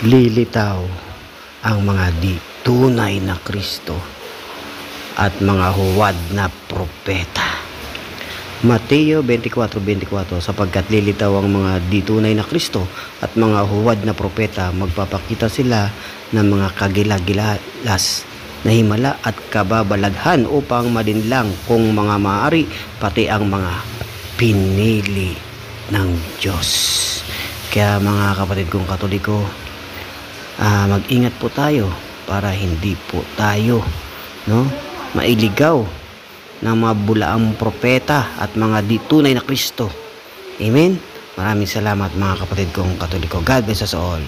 lilitaw ang mga di tunay na Kristo at mga huwad na propeta. Mateo 24:24, sapagkat lilitaw ang mga di tunay na Kristo at mga huwad na propeta, magpapakita sila ng mga kagilagilas na himala at kababalaghan upang madinlang kung mga maaari pati ang mga pinili ng Diyos. Kaya mga kapatid kong Katoliko, mag-ingat po tayo para hindi po tayo mailigaw ng mga bulaang propeta at mga di tunay na Kristo. Amen? Maraming salamat mga kapatid kong Katoliko. God bless us all.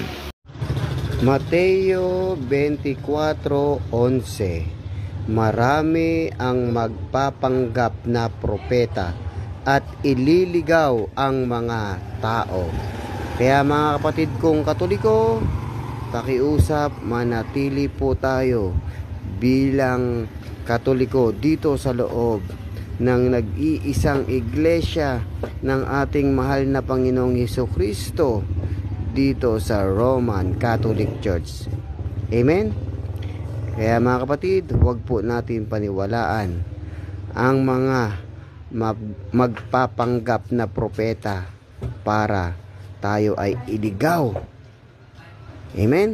Mateo 24:11, marami ang magpapanggap na propeta at ililigaw ang mga tao. Kaya mga kapatid kong Katoliko, pakiusap, manatili po tayo bilang Katoliko dito sa loob ng nag-iisang iglesia ng ating mahal na Panginoong Hesukristo dito sa Roman Catholic Church. Amen? Kaya mga kapatid, huwag po natin paniwalaan ang mga magpapanggap na propeta para tayo ay iligaw. Amen?